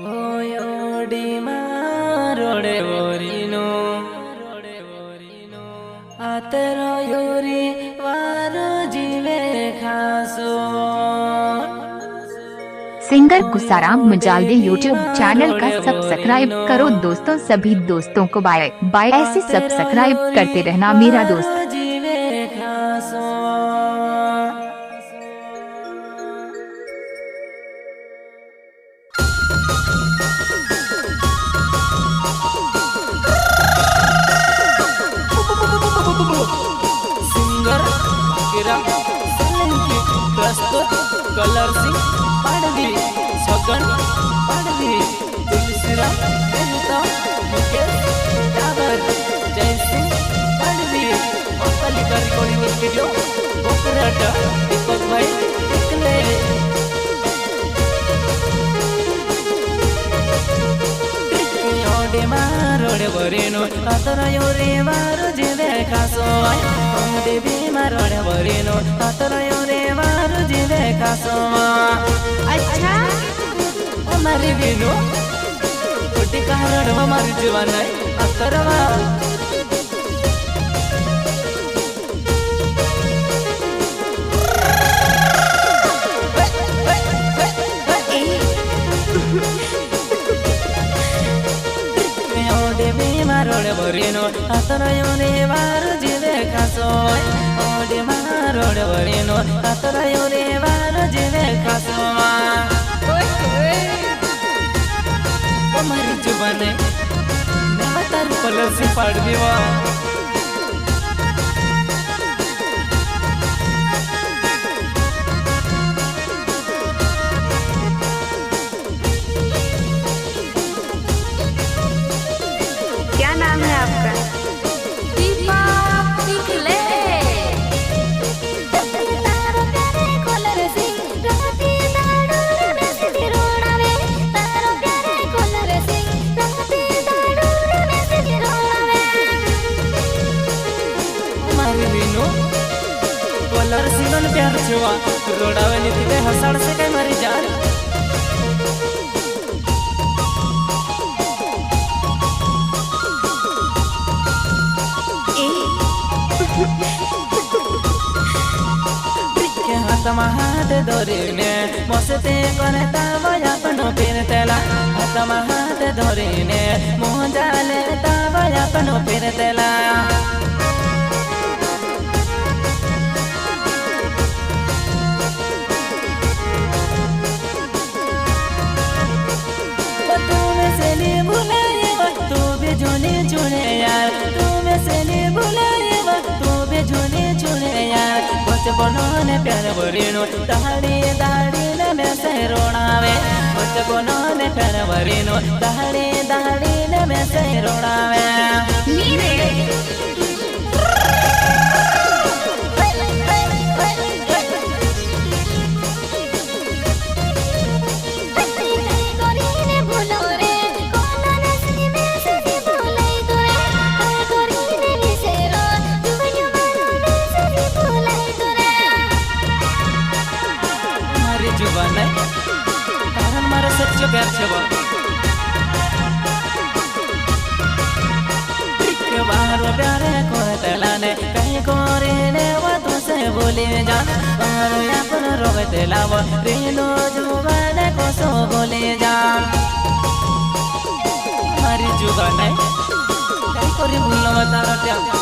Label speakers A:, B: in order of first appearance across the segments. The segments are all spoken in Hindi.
A: ઓયોડી મારોડે વોરીનો આતરો યોરી વારો જીવે ખાસો।
B: सिंगर कुसाराम मजालदे यूट्यूब चैनल का सब्सक्राइब करो दोस्तों। सभी दोस्तों को बाय बाय। ऐसे सब्सक्राइब करते रहना मेरा दोस्त।
A: जीवे खासो सिंगर किरा सोलंकी प्रस्तुत कलर सिंह पाडवी छगन पाडवी तुलसीराम मेहता मुकेश डागर जय सिंह पाडवी अकालिका रिकॉर्डिंग स्टूडियो बोकराटा दीपक भाई एकले ओडे मारोडे बरेनो आतरा योरे वारो जीवे खासो। ओडे भी मारोडे बरेनो आतरा योरे वारो जीवे खासो। अच्छा हमारी बिनो कोटी कारण हमारी जीवन है अतरवा मारोडे बरेनो आतरा योरे वारो जीवे खासो। ओडे मारोडे बरेनो आतरा योरे वारो जीवे खासो। हमारी जुबान है मैं तारू कलर से पाड़ दीवा।
C: क्या नाम है आपका?
A: कलर सिंगन प्यार छुआ रोडावे नीति दे हसाड़ से कई मारी जान। हाथ धरीने मस्ती करे तावया पनो फिर तेला। हाथ धरीने मुँह जाले तावया पनो फिर तेला। बचपनों प्यार भरीनो दहाड़ी दहाड़ी ने मैं से रोणावे। बचपनों ने प्यार भरीनो दहाड़ी दहाड़ी ने मैं से रोणावे। जुबान है कारण मारा सच्चो प्यार छबा। के बाहर प्यारे कोरे तेलाने कहीं कोरे ने वो तुझसे बोले जान। बाहर अपन रोवे तेलाव रेनो जुबान को सो बोले जान। हमारी जुबान है कहीं कोरी भूलना बता रहा।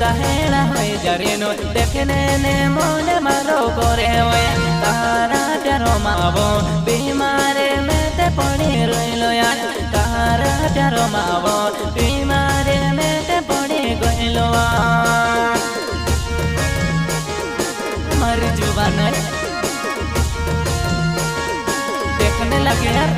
A: दहेना है जरेनो देखने ने मोने मारो करे होए। तारा प्यारो मावो बीमारे में ते पड़ी रोइलो यार। तारा प्यारो मावो बीमारे में ते पड़ी गइलो। हमारी जुबान है देखने लगे यार।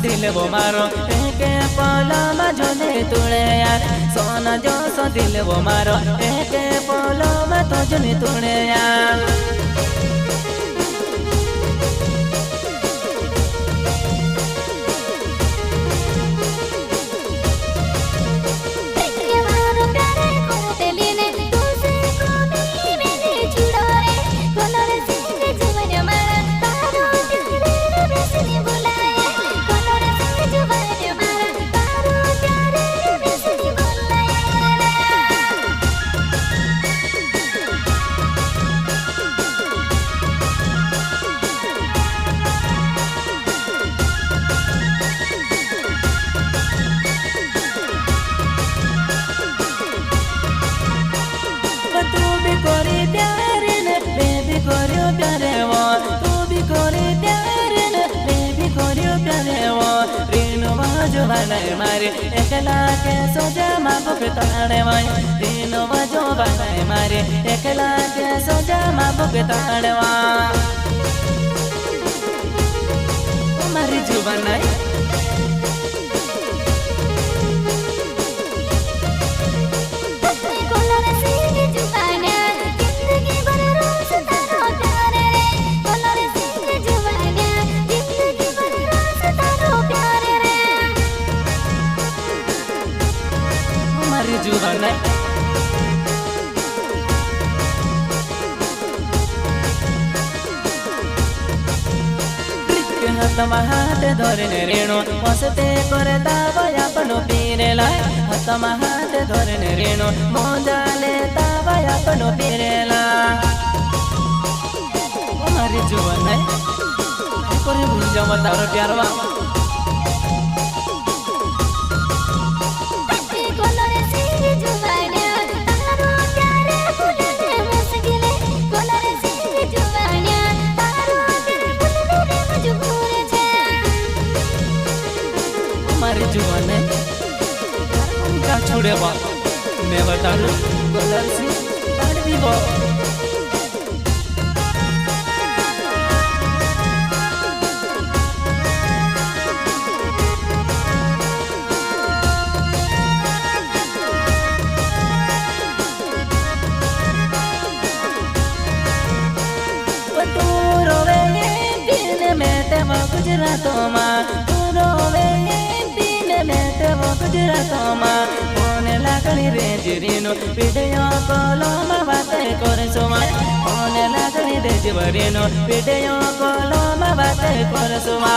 A: दिल वो मारो एक पोलो में झोले तुड़े यार सोना जो सो दिल वो मारो एक पोलो में तो झोले तुड़े यार मारे एकला के सोजा माँ बुक ताड़े वाई तीनों बजो बनाए मारे एकला के सोजा माँ बुक ताड़े वा मारी जुबान नहीं जुबान हाथ धरे रेणु मस्ते करे तावया पनो पीरे लाय हाथमा हाथ धरे रेणु मोजाले तावया पनो पीरे ला मारी जुबान नहीं करे भूल जाओ तारो प्यारवा जुबान क्या छोड़े बा मैं बता दूं कलर से काट भी बा तू रोवे दिन में ते गुजरातों मां तू रोवे गुजरातों मां फोन लागणी रे जीरीनो वीडियो कॉलो में बातें करे सोमा फोन लागणी रे जीरीनो वीडियो कॉलो में बातें करे सोमा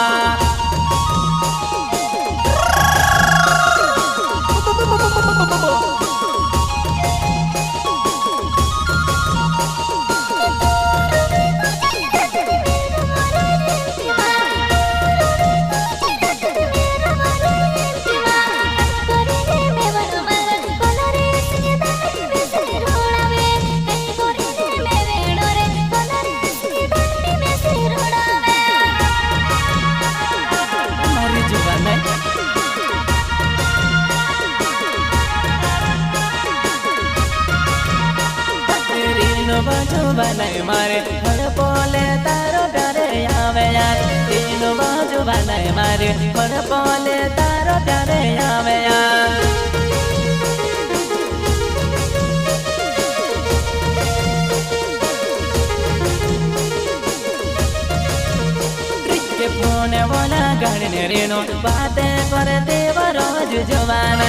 A: बाजू बनाए मारे हर पोले तारो प्यारे आवे यार तीनों बाजू बनाए मारे हर पोले तारो प्यारे आवे यार के फोन वाला गाड़ी रेनो बातें करते रोज जवान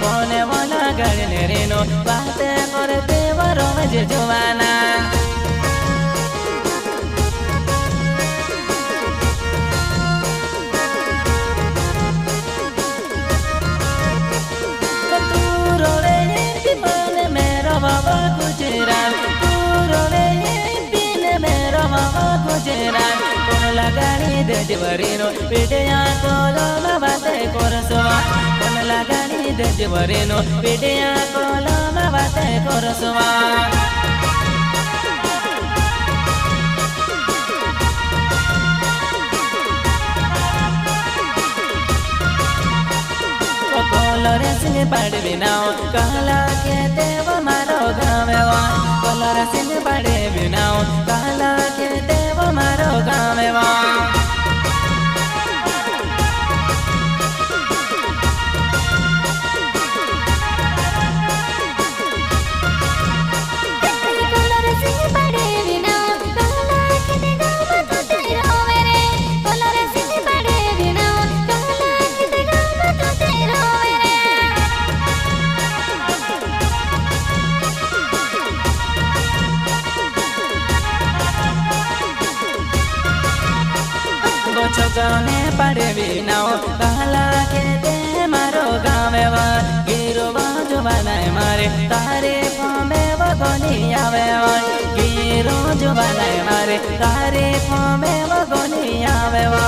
A: फोन वाला गाड़ी रेनो बातें करते रोज जवाना बाबा गुजरात पूरो बिन मेरो बाबा गुजरात कोन लगानी दे जीवरीनो पीडिया कोलो में बातें करसवा कोन लगानी दे जीवरीनो पीडिया कोलो में बातें करसवा कोलोरे सिंह पड़े बिनाओ कहला के देव मारो गावेवा कोलोरे सिंह पड़े बिनाओ कहला के देव मारो गावेवा जाने पड़े बिना कहला के ते मारो गावे वा गिरो बाजू बनाए मारे तारे फमे वो गोली आवे वा गिरो जो बनाए मारे तारे फमे वो गोली आवे वा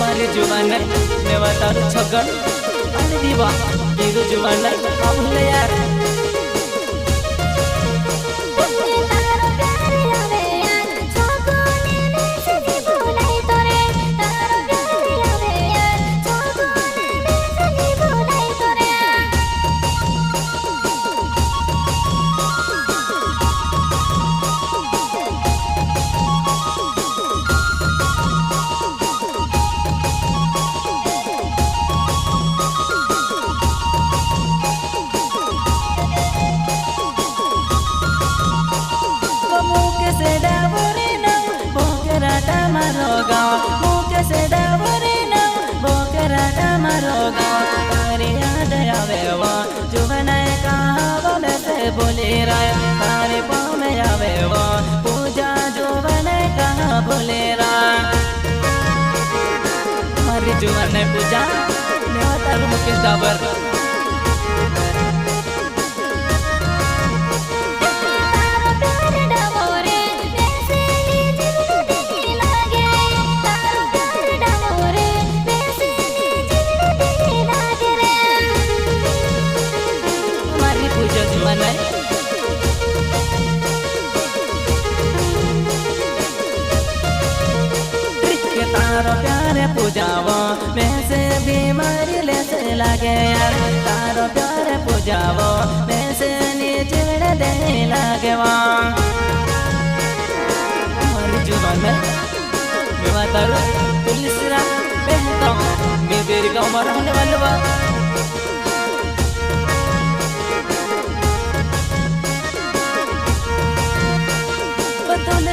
A: मारे जुबान में बतारू छगड़ अरे दीवा गिरो जुबान अब ले यार मारोगा मुके से डावरे ना बोकराटा मारोगा तारे याद आवे वो जुबनाए कहावो में से बोले राय तारे पाँव में आवे वो पूजा जुबनाए कहा बोले राय हमारी जुबनाए पूजा मैं तारू मुकेश डाबर तारो प्यारे पूजावो मैं से बीमारी ले से लागे यार तारो प्यारे पूजावो मैं से नीचे दे लागे वा हमारी जुबान में मैं तारो पुलिस रा बहता मैं बेरी का उम्र होने वाला